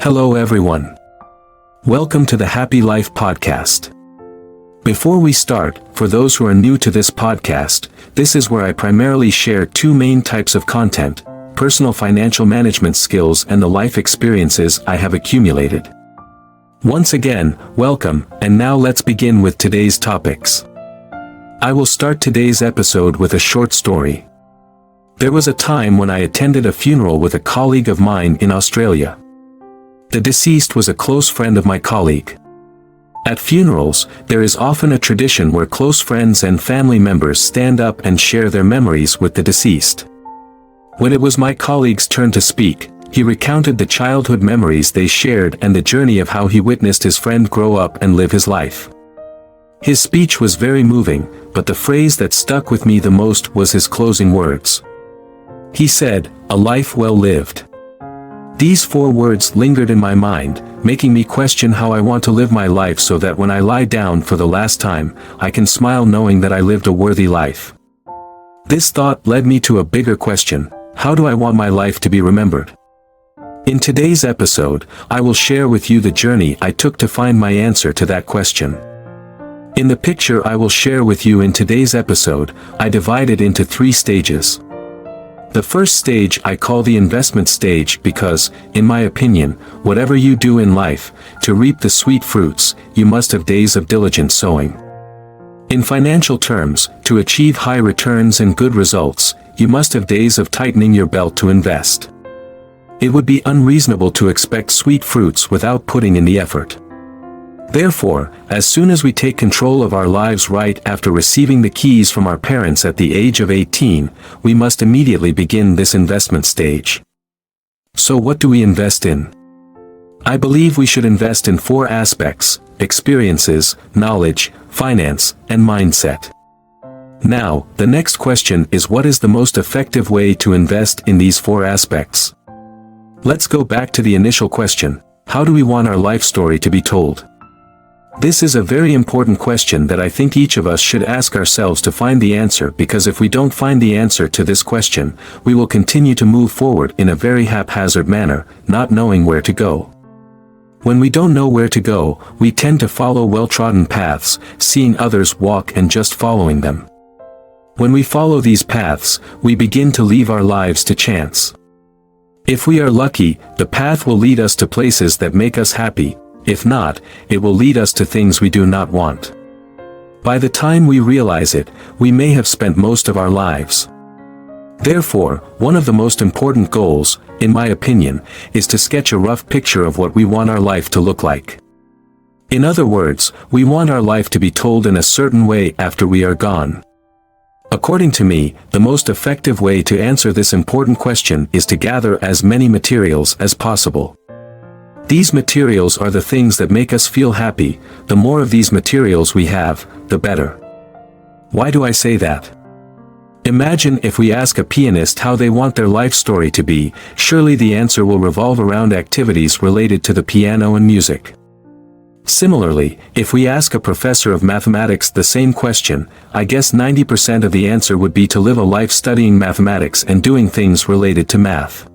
Hello everyone. Welcome to the Happy Life podcast. Before we start, for those who are new to this podcast, this is where I primarily share two main types of content: personal financial management skills and the life experiences I have accumulated. Once again, welcome, and now let's begin with today's topics. I will start today's episode with a short story. There was a time when I attended a funeral with a colleague of mine in Australia. The deceased was a close friend of my colleague. At funerals, there is often a tradition where close friends and family members stand up and share their memories with the deceased. When it was my colleague's turn to speak, he recounted the childhood memories they shared and the journey of how he witnessed his friend grow up and live his life. His speech was very moving, but the phrase that stuck with me the most was his closing words. He said, "A life well lived." These 4 words lingered in my mind, making me question how I want to live my life so that when I lie down for the last time, I can smile knowing that I lived a worthy life. This thought led me to a bigger question: how do I want my life to be remembered? In today's episode, I will share with you the journey I took to find my answer to that question. In the picture I will share with you in today's episode, I divide it into 3 stages. The first stage I call the investment stage because, in my opinion, whatever you do in life, to reap the sweet fruits, you must have days of diligent sowing. In financial terms, to achieve high returns and good results, you must have days of tightening your belt to invest. It would be unreasonable to expect sweet fruits without putting in the effort. Therefore, as soon as we take control of our lives right after receiving the keys from our parents at the age of 18, we must immediately begin this investment stage. So what do we invest in? I believe we should invest in 4 aspects: experiences, knowledge, finance, and mindset. Now, the next question is, what is the most effective way to invest in these 4 aspects? Let's go back to the initial question: how do we want our life story to be told? This is a very important question that I think each of us should ask ourselves to find the answer, because if we don't find the answer to this question, we will continue to move forward in a very haphazard manner, not knowing where to go. When we don't know where to go, we tend to follow well-trodden paths, seeing others walk and just following them. When we follow these paths, we begin to leave our lives to chance. If we are lucky, the path will lead us to places that make us happy. If not, it will lead us to things we do not want. By the time we realize it, we may have spent most of our lives. Therefore, one of the most important goals, in my opinion, is to sketch a rough picture of what we want our life to look like. In other words, we want our life to be told in a certain way after we are gone. According to me, the most effective way to answer this important question is to gather as many materials as possible. These materials are the things that make us feel happy. The more of these materials we have, the better. Why do I say that? Imagine if we ask a pianist how they want their life story to be, surely the answer will revolve around activities related to the piano and music. Similarly, if we ask a professor of mathematics the same question, I guess 90% of the answer would be to live a life studying mathematics and doing things related to math.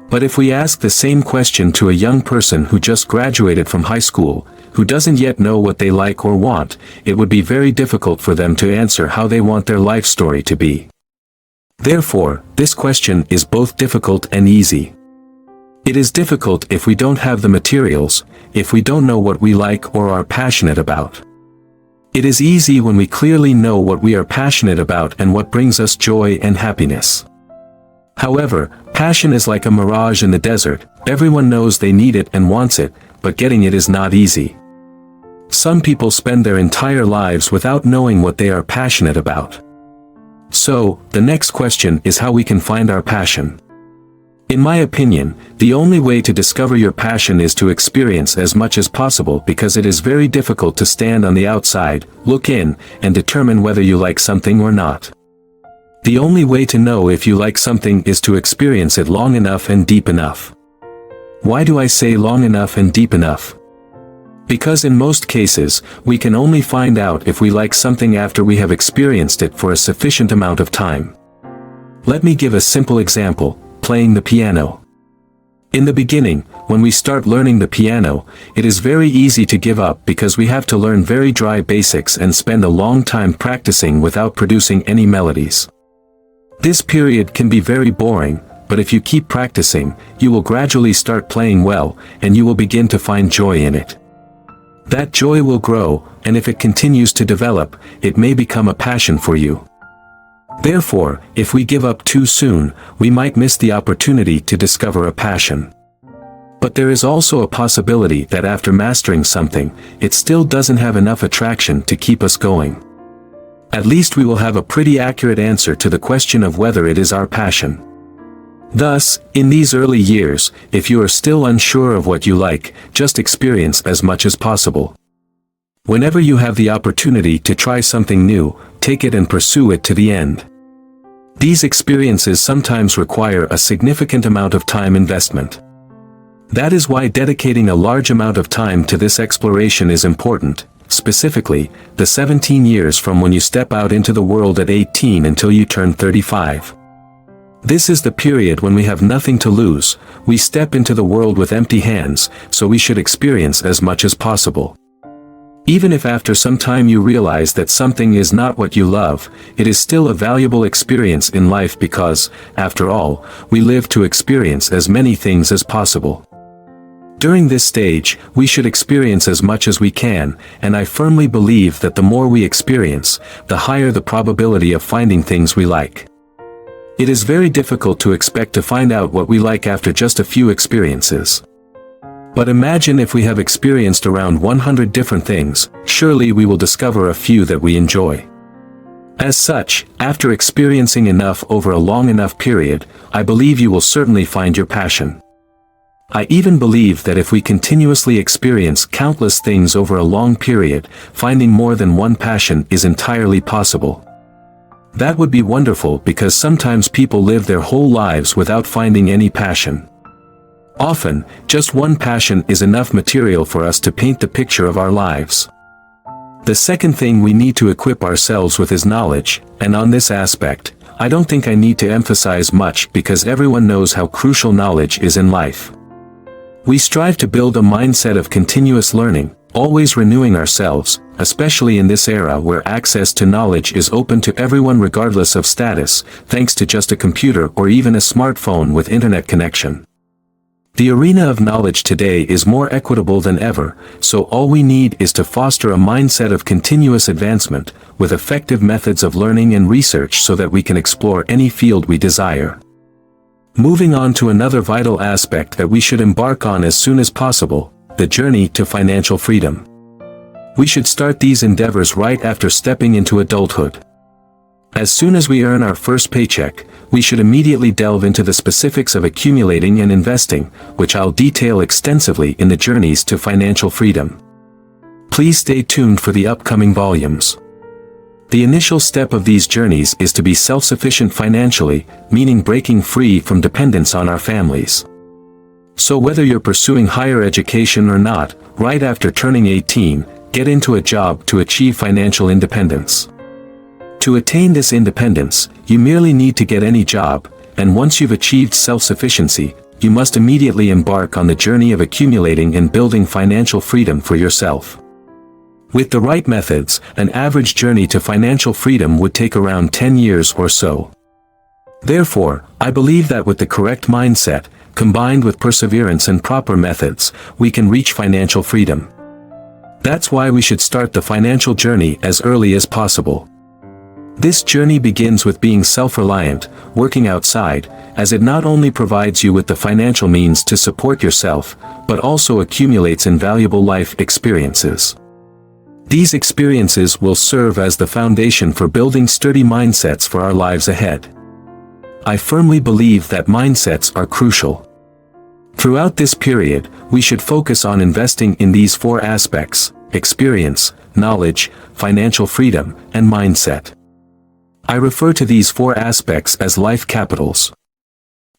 But if we ask the same question to a young person who just graduated from high school, who doesn't yet know what they like or want, it would be very difficult for them to answer how they want their life story to be. Therefore, this question is both difficult and easy. It is difficult if we don't have the materials, if we don't know what we like or are passionate about. It is easy when we clearly know what we are passionate about and what brings us joy and happiness. However, passion is like a mirage in the desert. Everyone knows they need it and wants it, but getting it is not easy. Some people spend their entire lives without knowing what they are passionate about. So, the next question is how we can find our passion. In my opinion, the only way to discover your passion is to experience as much as possible, because it is very difficult to stand on the outside, look in, and determine whether you like something or not. The only way to know if you like something is to experience it long enough and deep enough. Why do I say long enough and deep enough? Because in most cases, we can only find out if we like something after we have experienced it for a sufficient amount of time. Let me give a simple example: playing the piano. In the beginning, when we start learning the piano, it is very easy to give up because we have to learn very dry basics and spend a long time practicing without producing any melodies. This period can be very boring, but if you keep practicing, you will gradually start playing well, and you will begin to find joy in it. That joy will grow, and if it continues to develop, it may become a passion for you. Therefore, if we give up too soon, we might miss the opportunity to discover a passion. But there is also a possibility that after mastering something, it still doesn't have enough attraction to keep us going. At least we will have a pretty accurate answer to the question of whether it is our passion. Thus, in these early years, if you are still unsure of what you like, just experience as much as possible. Whenever you have the opportunity to try something new, take it and pursue it to the end. These experiences sometimes require a significant amount of time investment. That is why dedicating a large amount of time to this exploration is important, specifically, the 17 years from when you step out into the world at 18 until you turn 35. This is the period when we have nothing to lose, we step into the world with empty hands, so we should experience as much as possible. Even if after some time you realize that something is not what you love, it is still a valuable experience in life because, after all, we live to experience as many things as possible. During this stage, we should experience as much as we can, and I firmly believe that the more we experience, the higher the probability of finding things we like. It is very difficult to expect to find out what we like after just a few experiences. But imagine if we have experienced around 100 different things, surely we will discover a few that we enjoy. As such, after experiencing enough over a long enough period, I believe you will certainly find your passion. I even believe that if we continuously experience countless things over a long period, finding more than one passion is entirely possible. That would be wonderful because sometimes people live their whole lives without finding any passion. Often, just one passion is enough material for us to paint the picture of our lives. The second thing we need to equip ourselves with is knowledge, and on this aspect, I don't think I need to emphasize much because everyone knows how crucial knowledge is in life. We strive to build a mindset of continuous learning, always renewing ourselves, especially in this era where access to knowledge is open to everyone regardless of status, thanks to just a computer or even a smartphone with internet connection. The arena of knowledge today is more equitable than ever, so all we need is to foster a mindset of continuous advancement, with effective methods of learning and research so that we can explore any field we desire. Moving on to another vital aspect that we should embark on as soon as possible, the journey to financial freedom. We should start these endeavors right after stepping into adulthood. As soon as we earn our first paycheck, we should immediately delve into the specifics of accumulating and investing, which I'll detail extensively in the journeys to financial freedom. Please stay tuned for the upcoming volumes. The initial step of these journeys is to be self-sufficient financially, meaning breaking free from dependence on our families. So whether you're pursuing higher education or not, right after turning 18, get into a job to achieve financial independence. To attain this independence, you merely need to get any job, and once you've achieved self-sufficiency, you must immediately embark on the journey of accumulating and building financial freedom for yourself. With the right methods, an average journey to financial freedom would take around 10 years or so. Therefore, I believe that with the correct mindset, combined with perseverance and proper methods, we can reach financial freedom. That's why we should start the financial journey as early as possible. This journey begins with being self-reliant, working outside, as it not only provides you with the financial means to support yourself, but also accumulates invaluable life experiences. These experiences will serve as the foundation for building sturdy mindsets for our lives ahead. I firmly believe that mindsets are crucial. Throughout this period, we should focus on investing in these four aspects: experience, knowledge, financial freedom, and mindset. I refer to these four aspects as life capitals.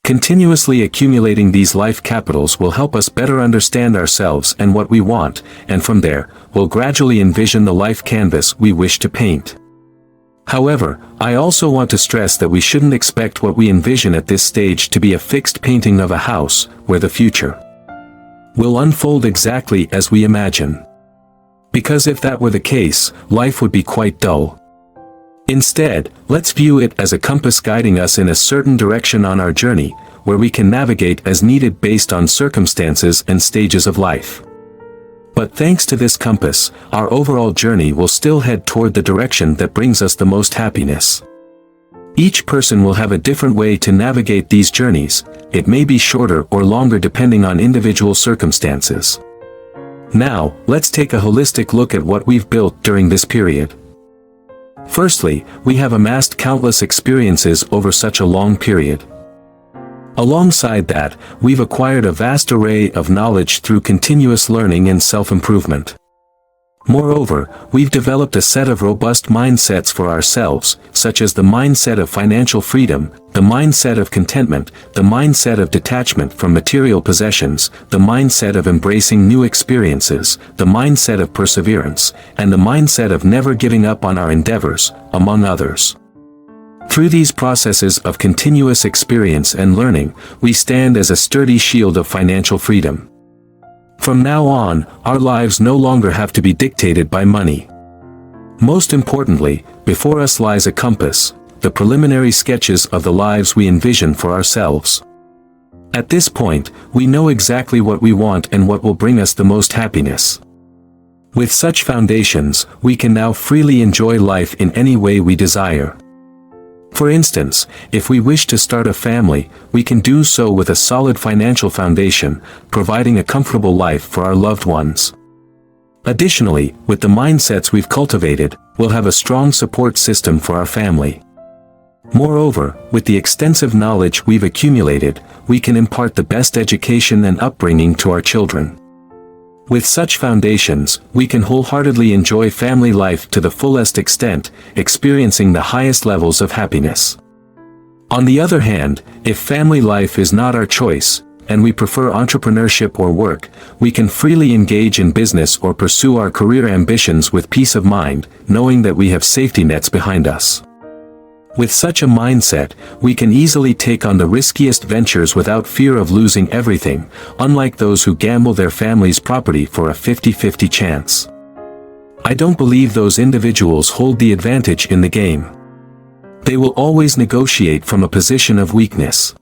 Continuously accumulating these life capitals will help us better understand ourselves and what we want, and from there, we'll gradually envision the life canvas we wish to paint. However, I also want to stress that we shouldn't expect what we envision at this stage to be a fixed painting of a house, where the future will unfold exactly as we imagine. Because if that were the case, life would be quite dull. Instead, let's view it as a compass guiding us in a certain direction on our journey, where we can navigate as needed based on circumstances and stages of life. But thanks to this compass, our overall journey will still head toward the direction that brings us the most happiness. Each person will have a different way to navigate these journeys. It may be shorter or longer depending on individual circumstances. Now, let's take a holistic look at what we've built during this period. Firstly, we have amassed countless experiences over such a long period. Alongside that, we've acquired a vast array of knowledge through continuous learning and self-improvement. Moreover, we've developed a set of robust mindsets for ourselves, such as the mindset of financial freedom, the mindset of contentment, the mindset of detachment from material possessions, the mindset of embracing new experiences, the mindset of perseverance, and the mindset of never giving up on our endeavors, among others. Through these processes of continuous experience and learning, we stand as a sturdy shield of financial freedom. From now on, our lives no longer have to be dictated by money. Most importantly, before us lies a compass, the preliminary sketches of the lives we envision for ourselves. At this point, we know exactly what we want and what will bring us the most happiness. With such foundations, we can now freely enjoy life in any way we desire. For instance, if we wish to start a family, we can do so with a solid financial foundation, providing a comfortable life for our loved ones. Additionally, with the mindsets we've cultivated, we'll have a strong support system for our family. Moreover, with the extensive knowledge we've accumulated, we can impart the best education and upbringing to our children. With such foundations, we can wholeheartedly enjoy family life to the fullest extent, experiencing the highest levels of happiness. On the other hand, if family life is not our choice, and we prefer entrepreneurship or work, we can freely engage in business or pursue our career ambitions with peace of mind, knowing that we have safety nets behind us. With such a mindset, we can easily take on the riskiest ventures without fear of losing everything, unlike those who gamble their family's property for a 50-50 chance. I don't believe those individuals hold the advantage in the game. They will always negotiate from a position of weakness.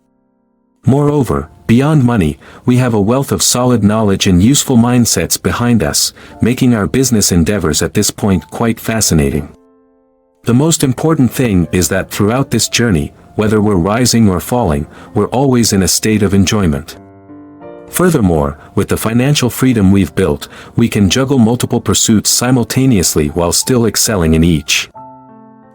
Moreover, beyond money, we have a wealth of solid knowledge and useful mindsets behind us, making our business endeavors at this point quite fascinating. The most important thing is that throughout this journey, whether we're rising or falling, we're always in a state of enjoyment. Furthermore, with the financial freedom we've built, we can juggle multiple pursuits simultaneously while still excelling in each.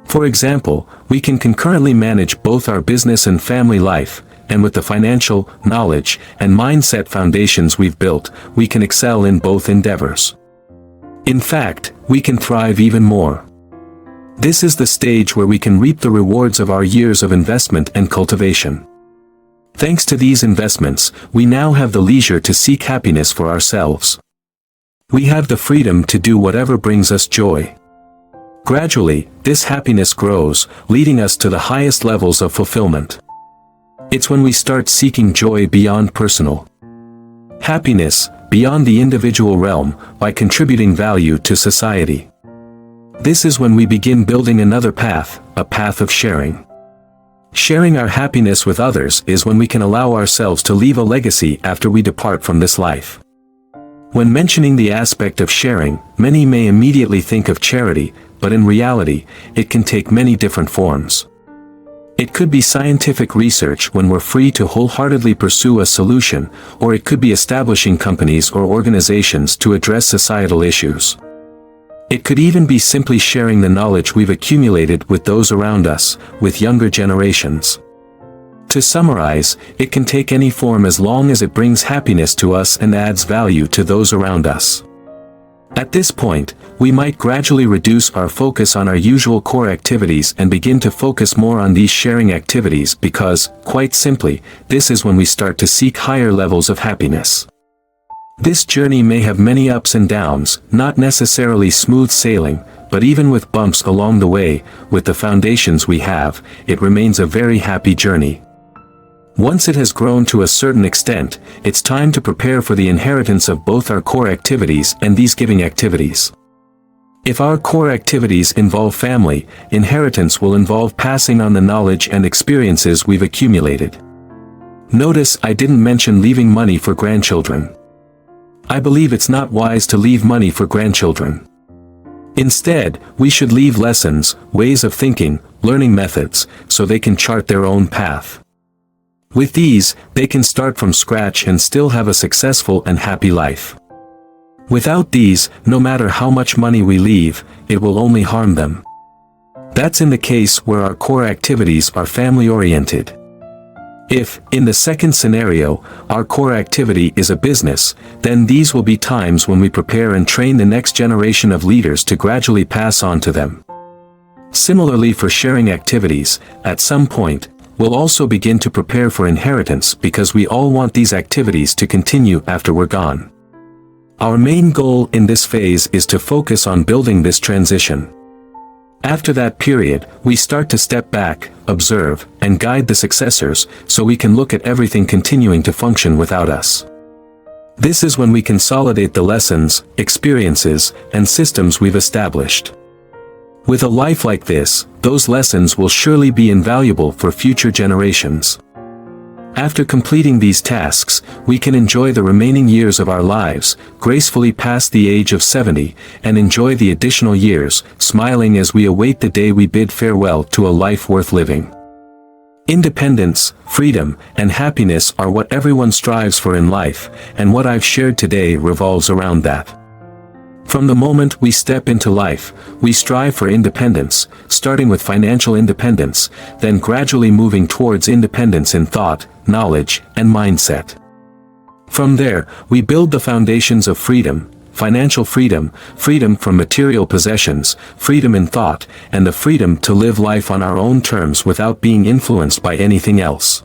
For example, we can concurrently manage both our business and family life, and with the financial, knowledge, and mindset foundations we've built, we can excel in both endeavors. In fact, we can thrive even more. This is the stage where we can reap the rewards of our years of investment and cultivation. Thanks to these investments, we now have the leisure to seek happiness for ourselves. We have the freedom to do whatever brings us joy. Gradually, this happiness grows, leading us to the highest levels of fulfillment. It's when we start seeking joy beyond personal happiness, beyond the individual realm, by contributing value to society. This is when we begin building another path, a path of sharing. Sharing our happiness with others is when we can allow ourselves to leave a legacy after we depart from this life. When mentioning the aspect of sharing, many may immediately think of charity, but in reality, it can take many different forms. It could be scientific research when we're free to wholeheartedly pursue a solution, or it could be establishing companies or organizations to address societal issues. It could even be simply sharing the knowledge we've accumulated with those around us, with younger generations. To summarize, it can take any form as long as it brings happiness to us and adds value to those around us. At this point, we might gradually reduce our focus on our usual core activities and begin to focus more on these sharing activities because, quite simply, this is when we start to seek higher levels of happiness. This journey may have many ups and downs, not necessarily smooth sailing, but even with bumps along the way, with the foundations we have, it remains a very happy journey. Once it has grown to a certain extent, it's time to prepare for the inheritance of both our core activities and these giving activities. If our core activities involve family, inheritance will involve passing on the knowledge and experiences we've accumulated. Notice I didn't mention leaving money for grandchildren. I believe it's not wise to leave money for grandchildren. Instead, we should leave lessons, ways of thinking, learning methods, so they can chart their own path. With these, they can start from scratch and still have a successful and happy life. Without these, no matter how much money we leave, it will only harm them. That's in the case where our core activities are family-oriented. If, in the second scenario, our core activity is a business, then these will be times when we prepare and train the next generation of leaders to gradually pass on to them. Similarly for sharing activities, at some point, we'll also begin to prepare for inheritance because we all want these activities to continue after we're gone. Our main goal in this phase is to focus on building this transition. After that period, we start to step back, observe, and guide the successors, so we can look at everything continuing to function without us. This is when we consolidate the lessons, experiences, and systems we've established. With a life like this, those lessons will surely be invaluable for future generations. After completing these tasks, we can enjoy the remaining years of our lives, gracefully past the age of 70, and enjoy the additional years, smiling as we await the day we bid farewell to a life worth living. Independence, freedom, and happiness are what everyone strives for in life, and what I've shared today revolves around that. From the moment we step into life, we strive for independence, starting with financial independence, then gradually moving towards independence in thought, knowledge, and mindset. From there, we build the foundations of freedom, financial freedom, freedom from material possessions, freedom in thought, and the freedom to live life on our own terms without being influenced by anything else.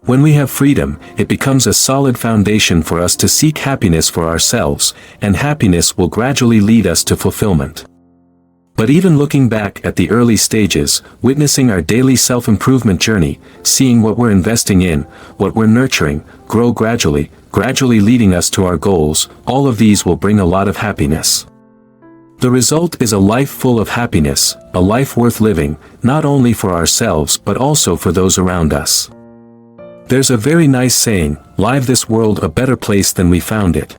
When we have freedom, it becomes a solid foundation for us to seek happiness for ourselves, and happiness will gradually lead us to fulfillment. But even looking back at the early stages, witnessing our daily self-improvement journey, seeing what we're investing in, what we're nurturing, grow gradually leading us to our goals, all of these will bring a lot of happiness. The result is a life full of happiness, a life worth living, not only for ourselves but also for those around us. There's a very nice saying, "Leave this world a better place than we found it."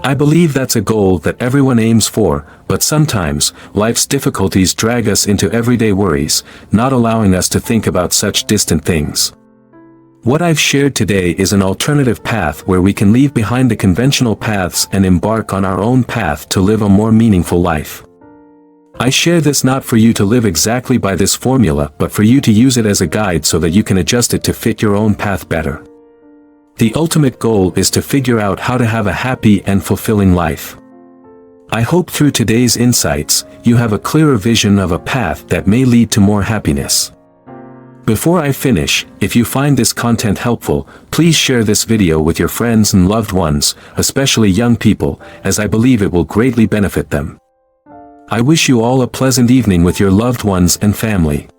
I believe that's a goal that everyone aims for, but sometimes, life's difficulties drag us into everyday worries, not allowing us to think about such distant things. What I've shared today is an alternative path where we can leave behind the conventional paths and embark on our own path to live a more meaningful life. I share this not for you to live exactly by this formula, but for you to use it as a guide so that you can adjust it to fit your own path better. The ultimate goal is to figure out how to have a happy and fulfilling life. I hope through today's insights, you have a clearer vision of a path that may lead to more happiness. Before I finish, if you find this content helpful, please share this video with your friends and loved ones, especially young people, as I believe it will greatly benefit them. I wish you all a pleasant evening with your loved ones and family.